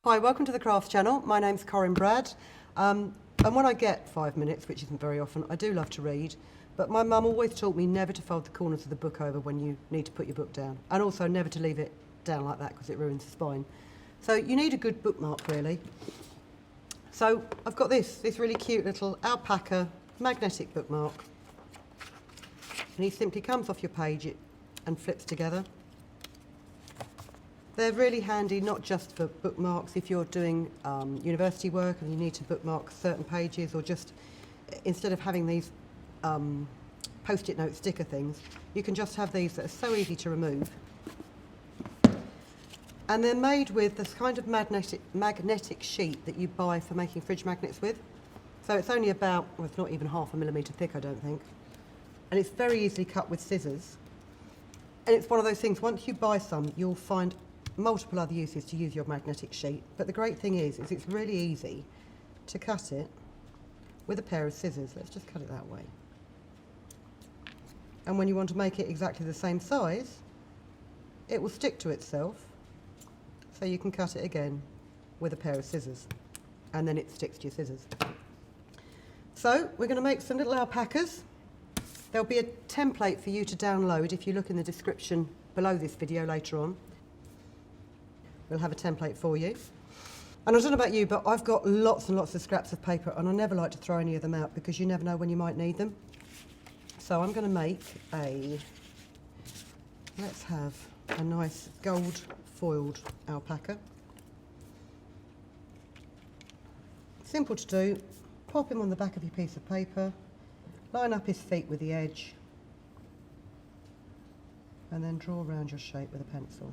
Hi, welcome to the Crafts channel. My name's Corinne Brad. And when I get 5 minutes, which isn't very often, I do love to read. But my mum always taught me never to fold the corners of the book over when you need to put your book down. And also never to leave it down like that because it ruins the spine. So you need a good bookmark, really. So I've got this really cute little Alpaca magnetic bookmark. And he simply comes off your page and flips together. They're really handy, not just for bookmarks, if you're doing university work and you need to bookmark certain pages, or just instead of having these post-it note sticker things, you can just have these that are so easy to remove. And they're made with this kind of magnetic sheet that you buy for making fridge magnets with. So it's only about, well, it's not even 1/2 millimetre thick, I don't think. And it's very easily cut with scissors. And it's one of those things, once you buy some, you'll find multiple other uses to use your magnetic sheet. But the great thing is it's really easy to cut it with a pair of scissors. Let's just cut it that way. And when you want to make it exactly the same size, it will stick to itself. So you can cut it again with a pair of scissors, and then it sticks to your scissors. So we're going to make some little alpacas. There'll be a template for you to download if you look in the description below this video later on. We'll have a template for you. And I don't know about you, but I've got lots and lots of scraps of paper, and I never like to throw any of them out because you never know when you might need them. So I'm going to make let's have a nice gold foiled alpaca. Simple to do. Pop him on the back of your piece of paper, line up his feet with the edge, and then draw around your shape with a pencil.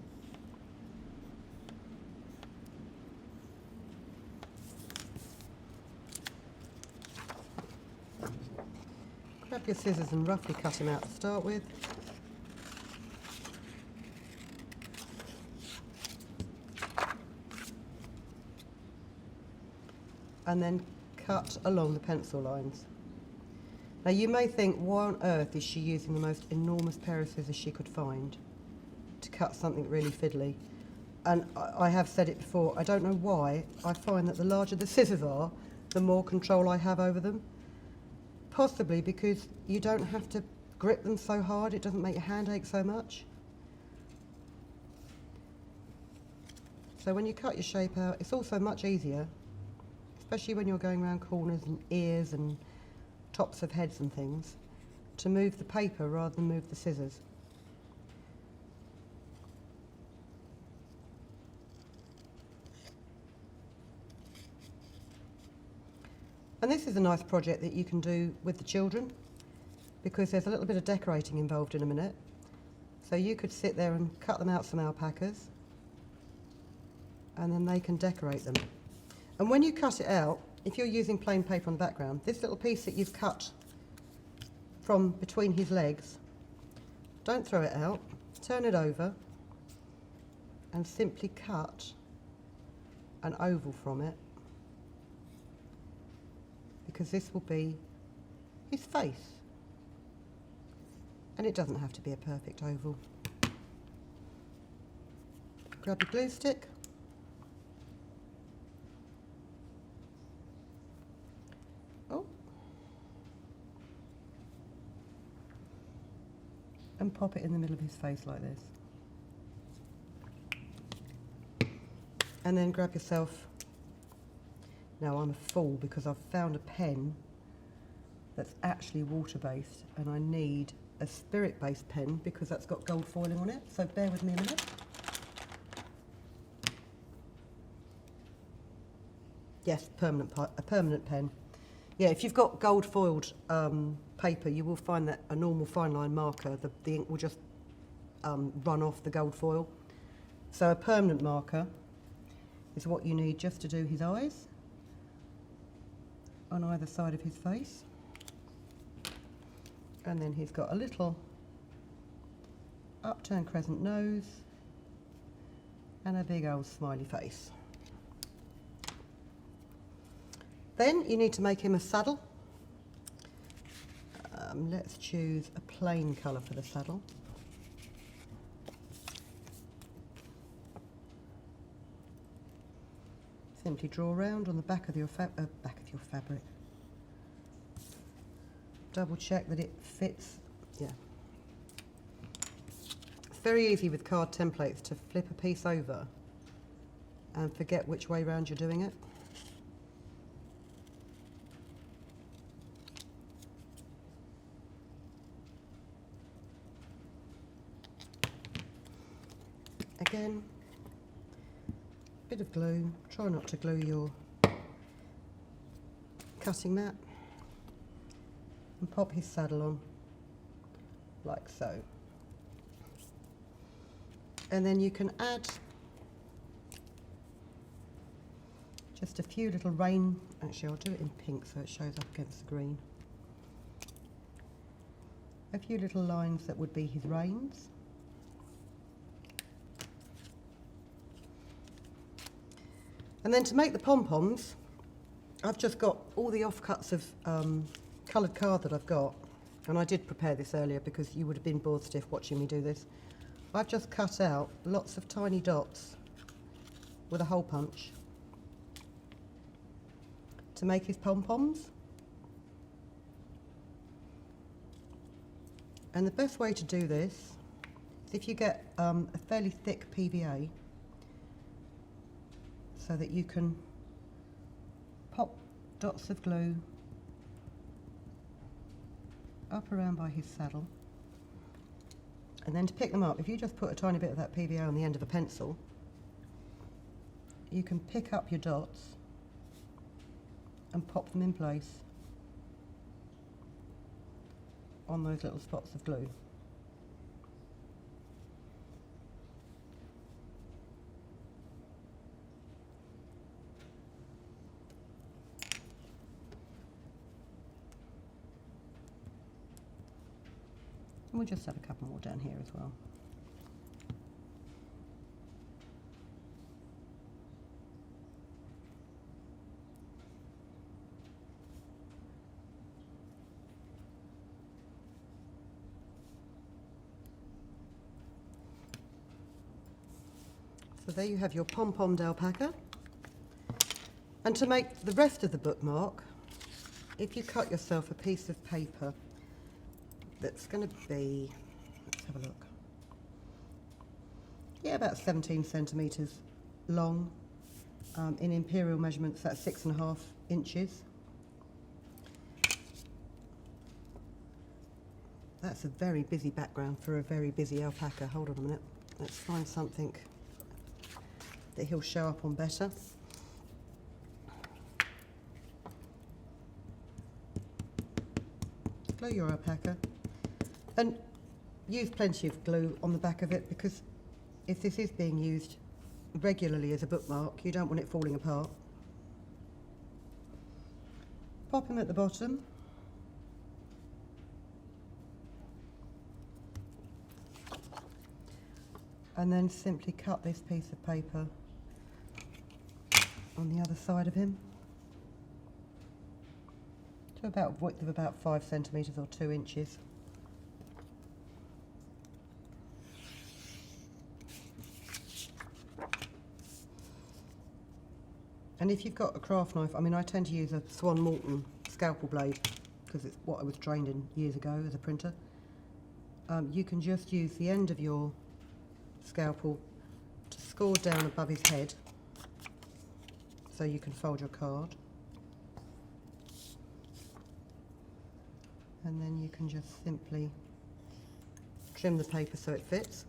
Grab your scissors and roughly cut him out to start with. And then cut along the pencil lines. Now you may think, why on earth is she using the most enormous pair of scissors she could find to cut something really fiddly? And I have said it before, I don't know why. I find that the larger the scissors are, the more control I have over them. Possibly because you don't have to grip them so hard, it doesn't make your hand ache so much. So when you cut your shape out, it's also much easier, especially when you're going around corners and ears and tops of heads and things, to move the paper rather than move the scissors. And this is a nice project that you can do with the children, because there's a little bit of decorating involved in a minute. So you could sit there and cut them out some alpacas, and then they can decorate them. And when you cut it out, if you're using plain paper on the background, this little piece that you've cut from between his legs, don't throw it out, turn it over and simply cut an oval from it, because this will be his face. And it doesn't have to be a perfect oval. Grab your glue stick. And pop it in the middle of his face like this. And then grab yourself, now I'm a fool because I've found a pen that's actually water-based, and I need a spirit-based pen because that's got gold foiling on it, so bear with me a minute. Yes, a permanent pen. Yeah, if you've got gold foiled paper, you will find that a normal fine line marker, the ink will just run off the gold foil. So a permanent marker is what you need just to do his eyes on either side of his face. And then he's got a little upturned crescent nose and a big old smiley face. Then you need to make him a saddle. Let's choose a plain colour for the saddle. Simply draw around on the back of your fabric. Double check that it fits. Yeah. It's very easy with card templates to flip a piece over and forget which way round you're doing it. Again, bit of glue. Try not to glue your cutting mat. And pop his saddle on, like so. And then you can add just a few little rain, actually I'll do it in pink so it shows up against the green. A few little lines that would be his reins. And then to make the pom-poms, I've just got all the offcuts of coloured card that I've got, and I did prepare this earlier because you would have been bored stiff watching me do this. I've just cut out lots of tiny dots with a hole punch to make his pom-poms. And the best way to do this is if you get a fairly thick PVA, so that you can pop dots of glue up around by his saddle, and then to pick them up, if you just put a tiny bit of that PVA on the end of a pencil, you can pick up your dots and pop them in place on those little spots of glue. And we'll just have a couple more down here as well. So there you have your pom-pommed alpaca. And to make the rest of the bookmark, if you cut yourself a piece of paper that's going to be, let's have a look, yeah, about 17 centimetres long. In imperial measurements, that's 6.5 inches. That's a very busy background for a very busy alpaca. Hold on a minute, let's find something that he'll show up on better. Glue your alpaca. And use plenty of glue on the back of it, because if this is being used regularly as a bookmark, you don't want it falling apart. Pop him at the bottom. And then simply cut this piece of paper on the other side of him to about a width of about 5 centimetres or 2 inches. And if you've got a craft knife, I mean, I tend to use a Swan Morton scalpel blade because it's what I was trained in years ago as a printer. You can just use the end of your scalpel to score down above his head so you can fold your card. And then you can just simply trim the paper so it fits.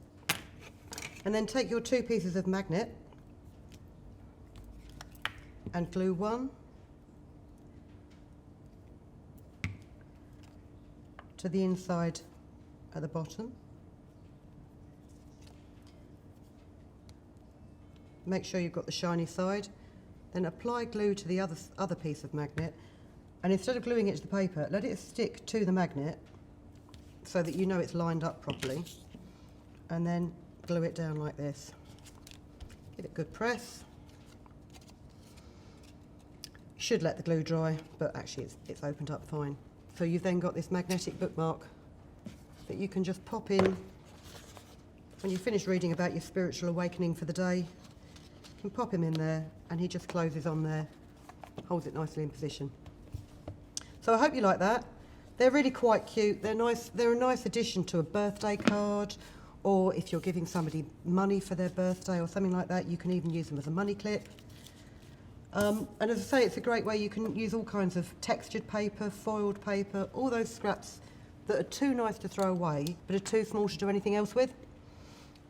And then take your 2 pieces of magnet and glue one to the inside at the bottom. Make sure you've got the shiny side. Then apply glue to the other piece of magnet, and instead of gluing it to the paper, let it stick to the magnet so that you know it's lined up properly, and then glue it down like this. Give it a good press. Should let the glue dry, but actually it's opened up fine. So you've then got this magnetic bookmark that you can just pop in when you finish reading about your spiritual awakening for the day. can pop him in there and he just closes on there, holds it nicely in position. So I hope you like that. They're really quite cute. They're nice. They're a nice addition to a birthday card, or if you're giving somebody money for their birthday or something like that, you can even use them as a money clip. And as I say, it's a great way. You can use all kinds of textured paper, foiled paper, all those scraps that are too nice to throw away but are too small to do anything else with.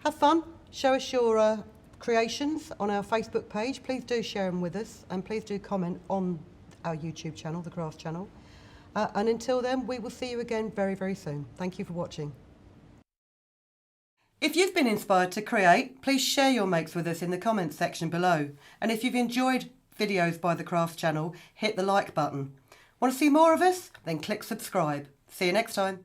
Have fun. Show us your creations on our Facebook page. Please do share them with us, and please do comment on our YouTube channel, the Crafts channel. And until then, we will see you again very, very soon. Thank you for watching. If you've been inspired to create, please share your makes with us in the comments section below. And if you've enjoyed videos by the Crafts channel, hit the like button. Want to see more of us? Then click subscribe. See you next time.